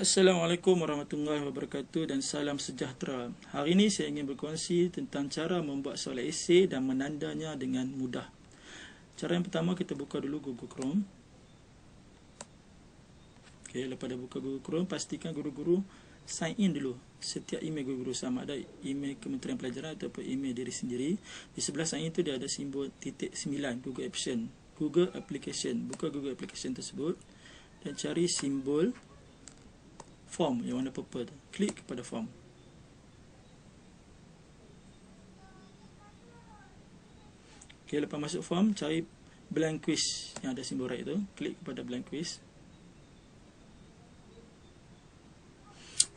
Assalamualaikum warahmatullahi wabarakatuh dan salam sejahtera. Hari ini saya ingin berkongsi tentang cara membuat soalan esei dan menandanya dengan mudah. Cara yang pertama, kita buka dulu Google Chrome. Okey, lepas dah buka Google Chrome, pastikan guru-guru sign in dulu. Setiap email guru-guru, sama ada email Kementerian Pelajaran ataupun email diri sendiri. Di sebelah sign in tu dia ada simbol titik 9 Google Application. Buka Google Application tersebut dan cari simbol form yang warna purple tu. Klik kepada form. Okey, lepas masuk form, cari blank quiz yang ada simbol right tu. Klik kepada blank quiz.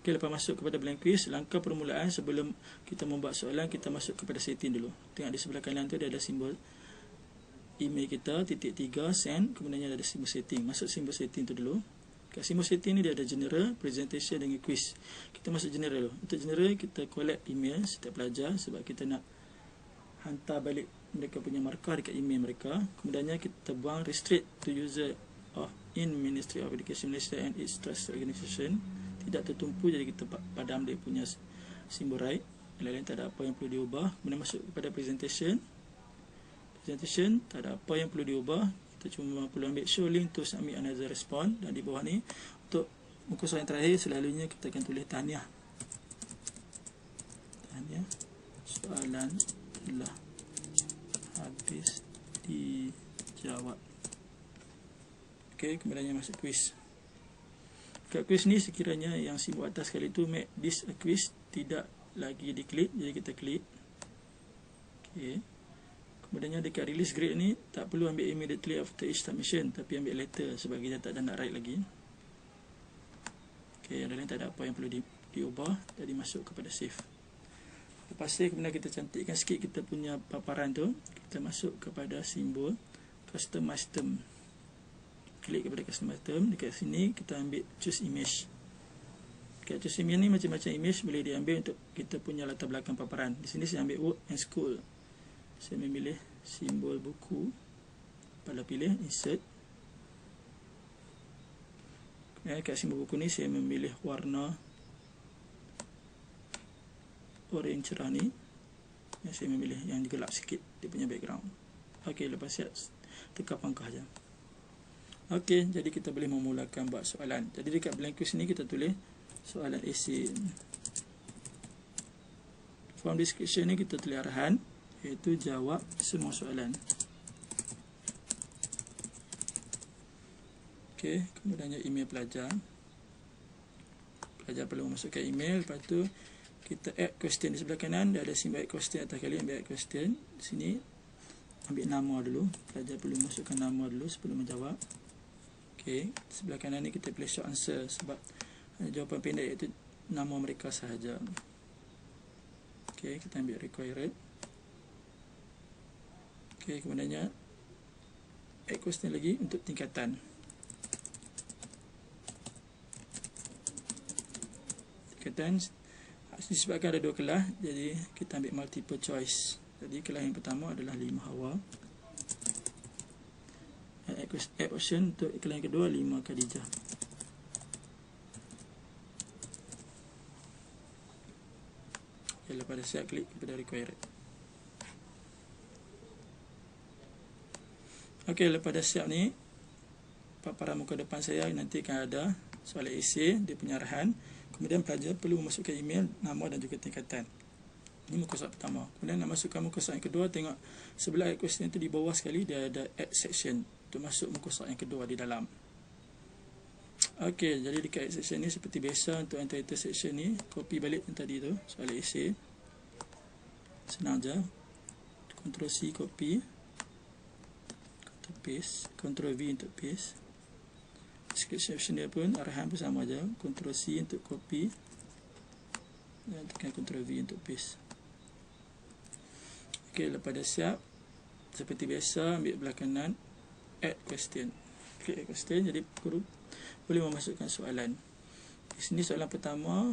Okey, lepas masuk kepada blank quiz, langkah permulaan sebelum kita membuat soalan, kita masuk kepada setting dulu. Tengok di sebelah kanan tu dia ada simbol email kita, titik 3, send, kemudian ada simbol setting. Masuk simbol setting tu dulu. Kat simbol setting ni dia ada general, presentation dengan quiz. Kita masuk general dulu. Untuk general, kita collect email setiap pelajar sebab kita nak hantar balik mereka punya markah dekat email mereka. Kemudiannya kita buang restrict to user of in Ministry of Education Malaysia and its trusted organisation. Tidak tertumpu, jadi kita padam dia punya simbol right. Lain-lain tak ada apa yang perlu diubah. Kemudian masuk kepada presentation. Presentation tak ada apa yang perlu diubah. Kita cuma perlu ambil show link to submit another response. Dan di bawah ni, untuk muka soalan terakhir, selalunya kita akan tulis tahniah. Tahniah, soalan telah habis dijawab. Okey, kemudiannya masuk quiz. Kat quiz ni, sekiranya yang simbol atas sekali tu make this a quiz, tidak lagi diklik, jadi kita klik. Okey. Kemudiannya dekat release grade ni, tak perlu ambil immediately after each submission, tapi ambil later sebab kita tak ada nak write lagi. Okey, yang lain tak ada apa yang perlu diubah, jadi masuk kepada save. Lepas save, kemudian kita cantikkan sikit kita punya paparan tu. Kita masuk kepada simbol customize term. Klik kepada customize term. Dekat sini kita ambil choose image. Dekat choose image ni macam-macam image boleh diambil untuk kita punya latar belakang paparan. Di sini saya ambil work and school. Saya memilih simbol buku. Pada pilih insert. Kat simbol buku ni saya memilih warna orange cerah ni. Saya memilih yang gelap sikit dia punya background. Okey, lepas siap, tekan pangkah je. Okey, jadi kita boleh memulakan buat soalan. Jadi dekat blank quiz ni kita tulis soalan esei. Form description ni kita tulis arahan, iaitu jawab semua soalan. Okey, kemudiannya email pelajar. Pelajar perlu memasukkan email. Lepas tu kita add question di sebelah kanan. Dia ada simbol add question atas kali. Ambil add question. Di sini ambil nama dulu. Pelajar perlu masukkan nama dulu sebelum menjawab. Okey, sebelah kanan ni kita pilih short answer sebab jawapan pendek iaitu nama mereka sahaja. Okey, kita ambil required. Okey, kemudiannya add question lagi untuk tingkatan. Tingkatan disebabkan ada dua kelas, jadi kita ambil multiple choice. Jadi kelas yang pertama adalah 5 Hawa. Add option untuk kelas yang kedua 5 Khadijah. Okay, lepas dah siap, klik kepada required. Okey, lepas dah siap ni, paparan muka depan saya nanti akan ada soalan esei, dia punya arahan. Kemudian pelajar perlu memasukkan email, nama dan juga tingkatan. Ini muka soalan pertama. Kemudian nak masukkan muka soalan yang kedua, tengok sebelah question tu di bawah sekali dia ada add section untuk masuk muka soalan yang kedua di dalam. Okey, jadi dekat add section ni seperti biasa untuk entitled section ni, copy balik yang tadi tu, soalan esei. Senang je. Ctrl C copy. Ctrl paste, Ctrl V untuk paste. Description dia pun arahan pun sama je. Ctrl C untuk copy dan tekan Ctrl V untuk paste. Okey, lepas dah siap, seperti biasa ambil belah kanan add question. Klik add question, jadi guru boleh memasukkan soalan. Di sini soalan pertama,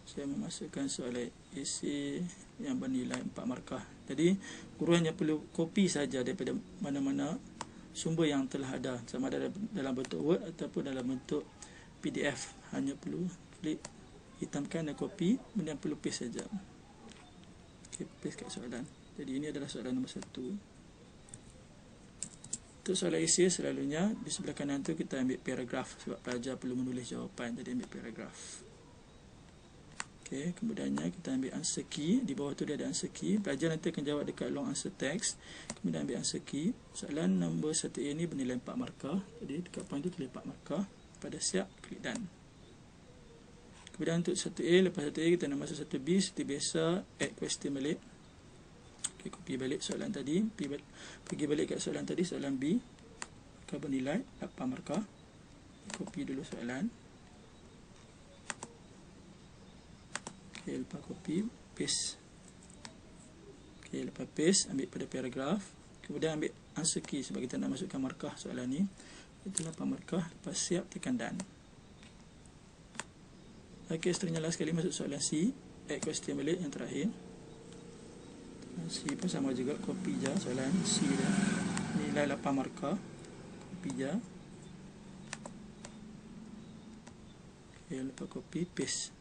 saya memasukkan soalan esei yang bernilai 4 markah. Jadi guru hanya perlu copy saja daripada mana-mana sumber yang telah ada, sama ada dalam bentuk Word ataupun dalam bentuk PDF. Hanya perlu klik hitamkan dan copy, kemudian perlu paste saja. Okay, paste kat soalan. Jadi ini adalah soalan nombor 1. Untuk soalan esei selalunya di sebelah kanan tu kita ambil paragraf, sebab pelajar perlu menulis jawapan, jadi ambil paragraf. Okay, kemudiannya kita ambil answer key. Di bawah tu dia ada answer key. Pelajar nanti akan jawab dekat long answer text. Kemudian ambil answer key. Soalan nombor 1A ni bernilai 4 markah. Jadi dekat point tu tulis 4 markah. Pada siap, klik done. Kemudian untuk 1A, lepas 1A kita nak masuk 1B. Seperti biasa, add question balik. Okay, copy balik soalan tadi. Pergi balik kat soalan tadi, soalan B. Markah bernilai 8 markah. Copy dulu soalan. Okay, lepas copy, paste. Okay, lepas paste, ambil pada paragraf. Kemudian ambil answer key sebab kita nak masukkan markah soalan ni. Itu 8 markah. Lepas siap, tekan done. Ok, seterusnya last sekali masuk soalan C. Add question balik yang terakhir. C pun sama juga, copy je soalan C dia. Nilai 8 markah. Copy je. Ok, lepas copy, paste.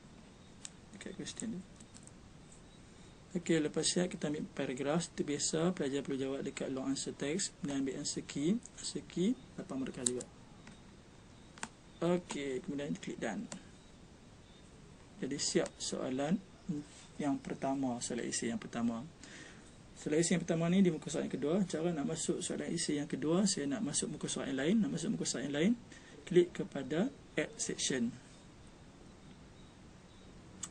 Question dia. Okey, lepas siap kita ambil paragraf. Seperti biasa, pelajar perlu jawab dekat long answer text. Kemudian ambil answer key. Answer key 8 markah juga. Okey, kemudian klik done. Jadi siap soalan yang pertama, soalan esei yang pertama. Soalan esei yang pertama ni di muka surat yang kedua. Cara nak masuk soalan esei yang kedua, saya nak masuk muka surat yang lain. Nak masuk muka surat yang lain, klik kepada add section.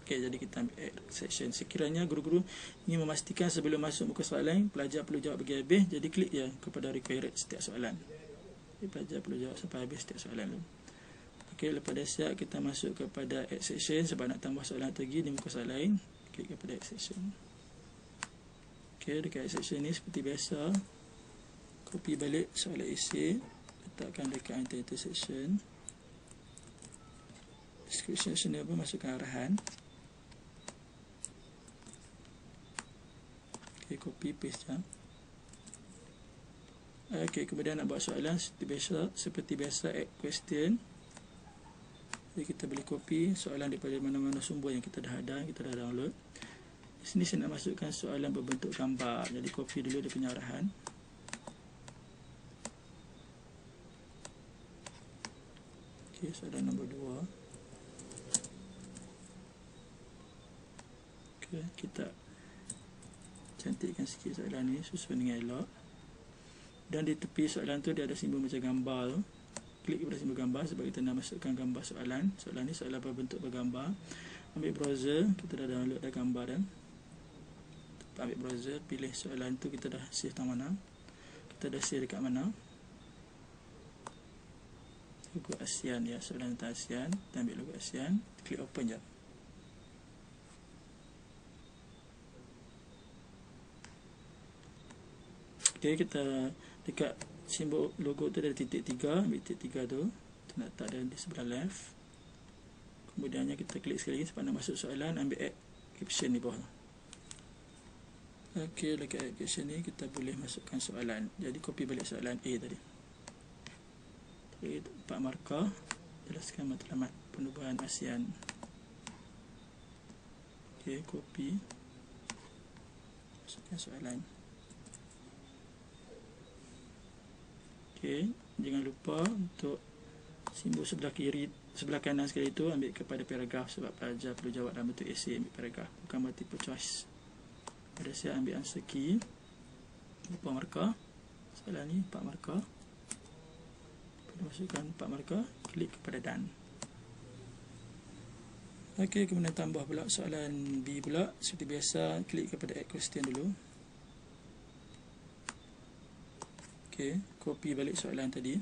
Okay, jadi kita ambil add section. Sekiranya guru-guru ingin memastikan sebelum masuk muka surat lain, pelajar perlu jawab bagi habis, jadi klik je kepada required setiap soalan. Jadi pelajar perlu jawab sampai habis setiap soalan tu. Okey, lepas dah siap kita masuk kepada add section sebab nak tambah soalan lagi di muka surat lain. Klik kepada add section. Okey, dekat add section ni seperti biasa, copy balik soalan esei, letakkan dekat anti section. Description sini pun masukkan arahan. Okay, copy paste je. Okay, kemudian nak buat soalan seperti biasa add question. Jadi kita boleh copy soalan daripada mana-mana sumber yang kita dah ada, kita dah download. Di sini saya nak masukkan soalan berbentuk gambar. Jadi copy dulu dia punya arahan. Okay, soalan nombor 2. Okay, kita cantikkan sikit soalan ni, susun dengan elok. Dan di tepi soalan tu dia ada simbol macam gambar tu. Klik kepada simbol gambar sebab kita nak masukkan gambar soalan. Soalan ni soalan berbentuk bergambar. Ambil browser, kita dah download dah gambar dan ambil browser, pilih soalan tu, kita dah save tang mana, kita dah save dekat mana. Logo ASEAN ya, soalan tentang ASEAN. Kita ambil logo ASEAN, klik open je. Okay, kita dekat simbol logo tu ada titik 3, ambil titik 3 tu, kita nak letak dia di sebelah left. Kemudiannya kita klik sekali lagi sebab nak masuk soalan, ambil add caption di bawah. Ok, dekat add caption ni kita boleh masukkan soalan. Jadi copy balik soalan A tadi. Okay, 4 markah, jelaskan matlamat penubuhan ASEAN. Ok, copy, masukkan soalan. Okey, jangan lupa untuk simbol sebelah kiri, sebelah kanan sekali itu ambil kepada paragraf sebab pelajar perlu jawab dalam bentuk esei, ambil paragraf, bukan multiple choice. Pada saya ambil answer key 4 markah. Soalan ni 4 markah. Masukkan 4 markah, klik kepada done. Okey, kemudian tambah pula soalan B pula. Seperti biasa, klik kepada add question dulu. Okay, copy balik soalan tadi,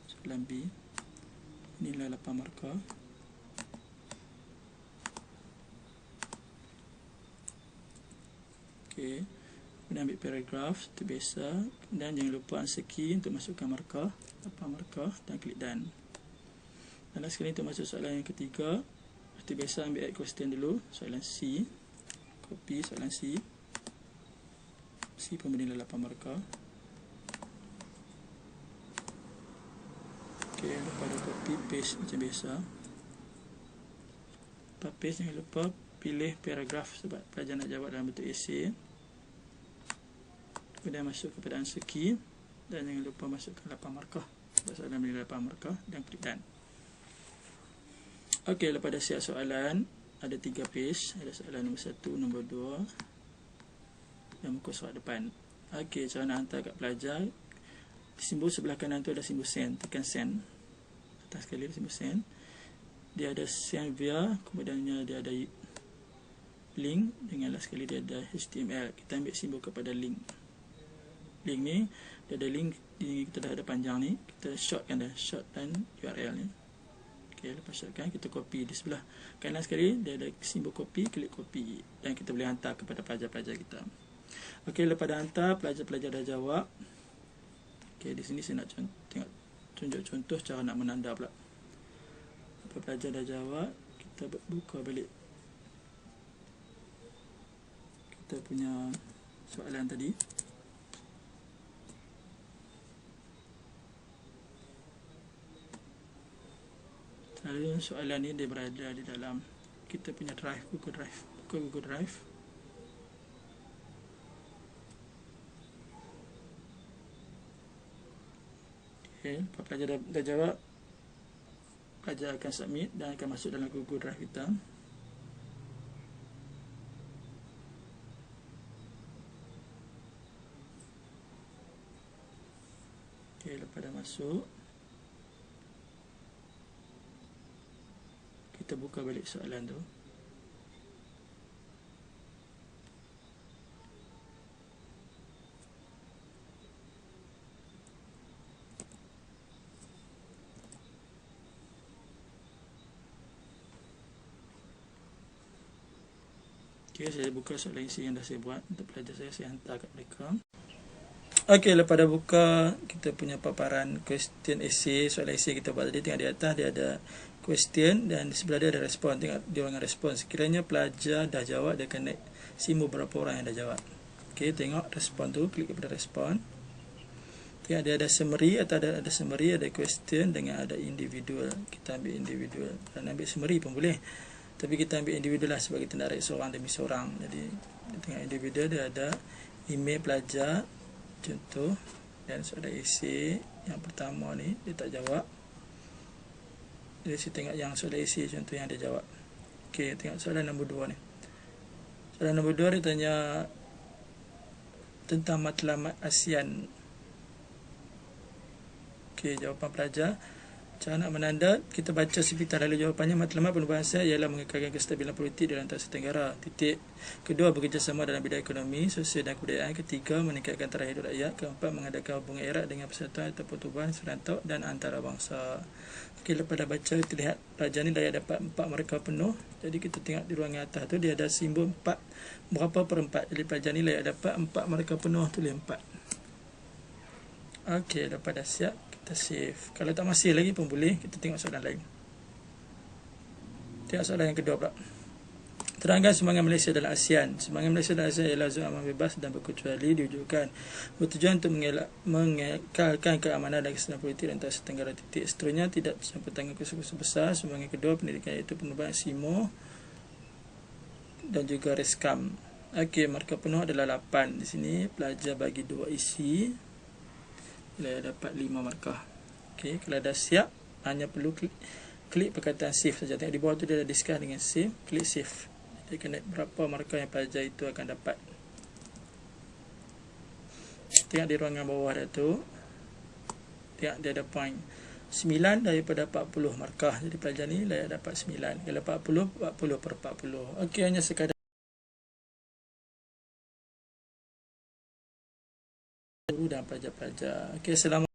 soalan B, nilai 8 markah. Okay, kemudian ambil paragraf seperti biasa. Kemudian jangan lupa answer key untuk masukkan markah 8 markah dan klik done. Dan sekali untuk masuk soalan yang ketiga, seperti biasa ambil add question dulu, soalan C, copy soalan C. C pun bernilai 8 markah. Okey, lepas dah copy paste macam biasa. Lepas paste, jangan lupa pilih paragraf sebab pelajar nak jawab dalam bentuk esei. Kemudian masuk kepada answer key dan jangan lupa masukkan 8 markah sebab soalan beri 8 markah dan klik done. Okey, lepas dah siap soalan, ada 3 page. Ada soalan nombor 1, nombor 2 dan muka surat depan. Okey, cara nak hantar kat pelajar, simbol sebelah kanan tu ada simbol send, tekan send. Atas sekali ada simbol send. Dia ada send via, kemudiannya dia ada link, dengan last sekali dia ada HTML. Kita ambil simbol kepada link. Link ni, dia ada link, kita dah ada panjang ni, kita shortkan dah, short dan URL ni. Okey, lepas shortkan, kita copy di sebelah kanan sekali, dia ada simbol copy, klik copy dan kita boleh hantar kepada pelajar-pelajar kita. Okey, lepas dah hantar, pelajar-pelajar dah jawab. Okey, di sini saya nak tunjuk contoh cara nak menanda pula. Lepas pelajar dah jawab, kita buka balik kita punya soalan tadi. Lalu soalan ni dia berada di dalam kita punya drive, Google Drive. Buka Google Drive. Okay, lepas pelajar dah jawab, pelajar akan submit dan akan masuk dalam Google Drive kita. Okay, lepas dah masuk, kita buka balik soalan tu. Okay, saya buka soalan isi yang dah saya buat untuk pelajar saya hantar kat mereka. Okey, lepas dah buka kita punya paparan question essay, soalan essay kita buat tadi, tengok di atas dia ada question dan di sebelah dia ada respon. Tengok dia orang respon. Sekiranya pelajar dah jawab, dia akan naik simbol berapa orang yang dah jawab. Okey, tengok respon tu, klik kepada respon. Tengok dia ada summary atau ada summary, ada question dengan ada individual. Kita ambil individual. Dan ambil summary pun boleh. Tapi kita ambil individual lah sebab kita nak rate seorang demi seorang. Jadi tengok individual, dia ada email pelajar contoh dan soalan essay yang pertama ni dia tak jawab. Jadi saya tengok yang soalan essay contoh yang dia jawab. Okey, tengok soalan nombor 2 ni. Soalan nombor 2 dia tanya tentang matlamat ASEAN. Okey, jawapan pelajar, cara nak menanda, kita baca sepintas lalu jawapannya. Matlamat penubuhan ASEAN ialah mengekalkan kestabilan politik di rantau Asia Tenggara. Titik. Kedua, bekerjasama dalam bidang ekonomi, sosial dan kebudayaan. Ketiga, meningkatkan taraf hidup rakyat. Keempat, mengadakan hubungan erat dengan persatuan atau pertubuhan serantau dan antarabangsa. Okey, lepas dah baca, kita lihat pelajar ni layak dapat 4 markah penuh. Jadi kita tengok di ruangan atas tu dia ada simbol 4, berapa per 4. Jadi pelajar ni layak dapat 4 markah penuh, tulis 4. Okey, lepas dah siap, kita save. Kalau tak masih lagi pun boleh, kita tengok soalan lain. Tengok soalan yang kedua pula. Terangkan sumbangan Malaysia dalam ASEAN. Sumbangan Malaysia dalam ASEAN ialah zon aman bebas dan berkecuali diwujudkan bertujuan untuk mengekalkan keamanan dan kesedaran politik rantau Asia Tenggara. Titik. Seterusnya tidak campur tangan kursus besar. Sumbangan kedua pendidikan iaitu penubuhan SIMO dan juga Reskam. Okey, markah penuh adalah 8. Di sini pelajar bagi 2 isi, dia dapat 5 markah. Okey, kalau dah siap, hanya perlu klik perkataan save saja. Tengok di bawah tu dia ada discuss dengan save, klik save. Dia akan naik berapa markah yang pelajar itu akan dapat. Tengok di ruangan bawah dah tu. Tengok dia ada point 9 daripada 40 markah. Jadi pelajar ni layak dapat 9. Kalau 40, 40 per 40. Okey, hanya sekadar guru dan pelajar-pelajar. Okey, selamat.